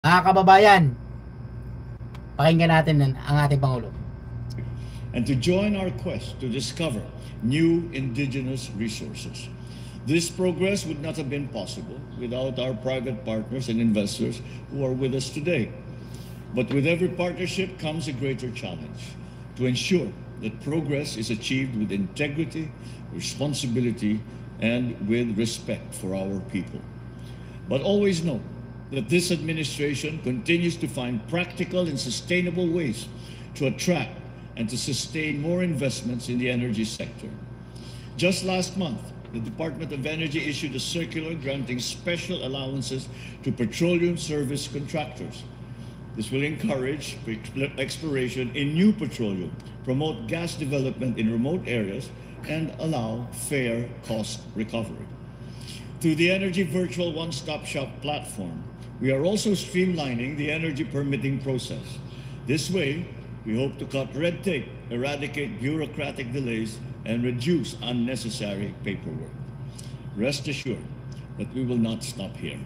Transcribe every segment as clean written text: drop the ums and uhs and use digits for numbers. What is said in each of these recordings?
Mga kababayan, pakinggan natin ang ating Pangulo. And to join our quest to discover new indigenous resources. This progress would not have been possible without our private partners and investors who are with us today. But with every partnership comes a greater challenge to ensure that progress is achieved with integrity, responsibility, and with respect for our people. But always know that this administration continues to find practical and sustainable ways to attract and to sustain more investments in the energy sector. Just last month, the Department of Energy issued a circular granting special allowances to petroleum service contractors. This will encourage exploration in new petroleum, promote gas development in remote areas, and allow fair cost recovery. Through the Energy Virtual One-Stop Shop platform, we are also streamlining the energy permitting process. This way, we hope to cut red tape, eradicate bureaucratic delays, and reduce unnecessary paperwork. Rest assured that we will not stop here.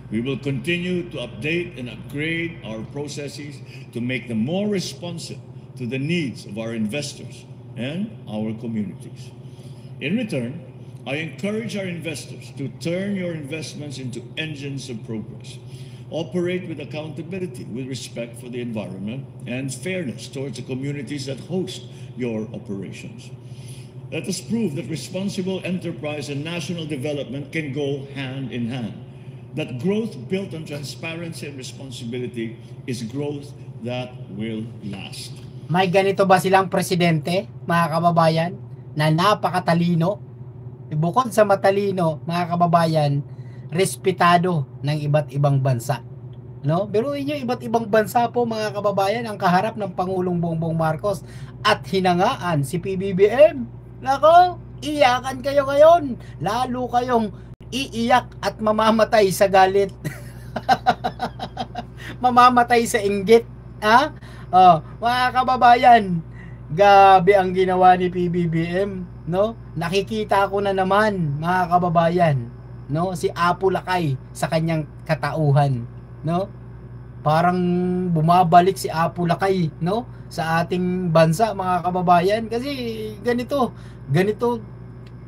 We will continue to update and upgrade our processes to make them more responsive to the needs of our investors and our communities. In return, I encourage our investors to turn your investments into engines of progress. Operate with accountability, with respect for the environment, and fairness towards the communities that host your operations. Let us prove that responsible enterprise and national development can go hand in hand. That growth built on transparency and responsibility is growth that will last. May ganito ba silang presidente, mga kababayan, na napakatalino? Bukod sa matalino, mga kababayan, respetado ng iba't ibang bansa. No? Biruin nyo, iba't ibang bansa po, mga kababayan, ang kaharap ng Pangulong Bongbong Marcos at hinangaan si PBBM. Nako, iyakan kayo ngayon. Lalo kayong iiyak at mamamatay sa galit. Mamamatay sa inggit. Ha? Oh, mga kababayan, gabi ang ginawa ni PBBM, no? Nakikita ko na naman, mga kababayan, no, si Apo Lakay sa kanyang katauhan, no? Parang bumabalik si Apo Lakay, no, sa ating bansa, mga kababayan, kasi ganito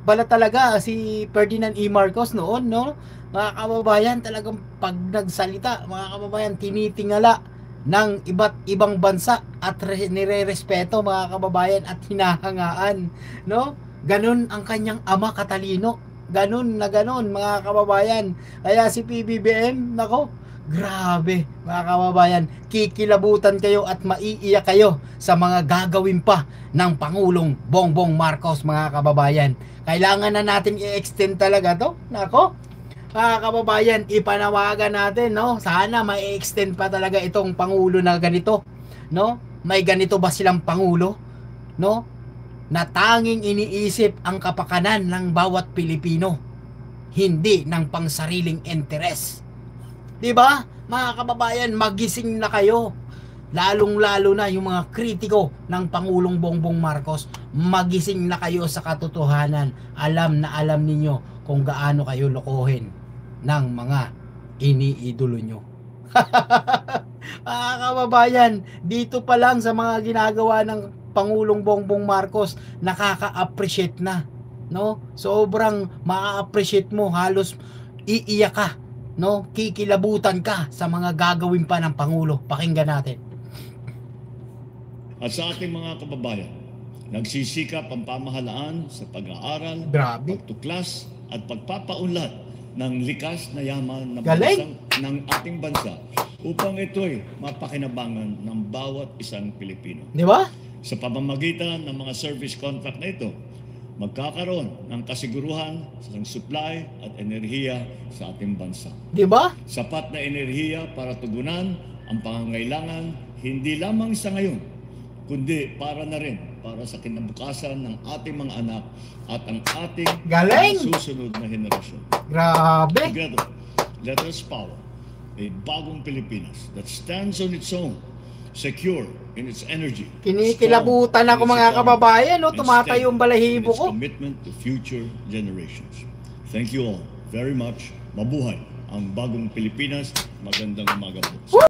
pala talaga si Ferdinand E. Marcos noon, no? Mga kababayan, talagang pag nagsalita, mga kababayan, tinitingala ng iba't ibang bansa at nire-respeto, mga kababayan, at hinahangaan, no? Ganun ang kanyang ama katalino. Ganun na ganun, mga kababayan. Kaya si PBBM, nako, grabe, mga kababayan, kikilabutan kayo at maiiyak kayo sa mga gagawin pa ng Pangulong Bongbong Marcos, mga kababayan. Kailangan na natin i-extend talaga to. Nako, mga kababayan, ipanawagan natin, no? Sana ma-extend pa talaga itong Pangulo na ganito, no? May ganito ba silang Pangulo, no? Na tanging iniisip ang kapakanan ng bawat Pilipino, hindi ng pangsariling interes. 'Di ba? Mga kababayan, magising na kayo. Lalong-lalo na yung mga kritiko ng Pangulong Bongbong Marcos, magising na kayo sa katotohanan. Alam na alam ninyo kung gaano kayo lokohin ng mga iniidolo nyo. Mga kababayan, dito pa lang sa mga ginagawa ng Pangulong Bongbong Marcos, nakaka-appreciate na, no? Sobrang maa-appreciate mo, halos iiyak ka, no? Kikilabutan ka sa mga gagawin pa ng Pangulo. Pakinggan natin. At sa ating mga kababayan, nagsisikap ang pamahalaan sa pag-aaral, pagtuklas at pagpapaunlad ng likas na yaman ng ating bansa upang ito'y mapakinabangan ng bawat isang Pilipino. Di ba? Sa pamamagitan ng mga service contract na ito, magkakaroon ng kasiguruhan sa supply at enerhiya sa ating bansa. Di ba? Sapat na enerhiya para tugunan ang pangangailangan hindi lamang sa ngayon, kundi para na rin para sa kinabukasan ng ating mga anak at ang ating susunod na henerasyon. Grabe! Together, let us power a bagong Pilipinas that stands on its own, secure in its energy. Kinikilabutan ako, mga kababayan, no? Tumatayo yung balahibo ko. Commitment to future generations. Thank you all very much. Mabuhay! ang bagong Pilipinas. Magandang umaga po.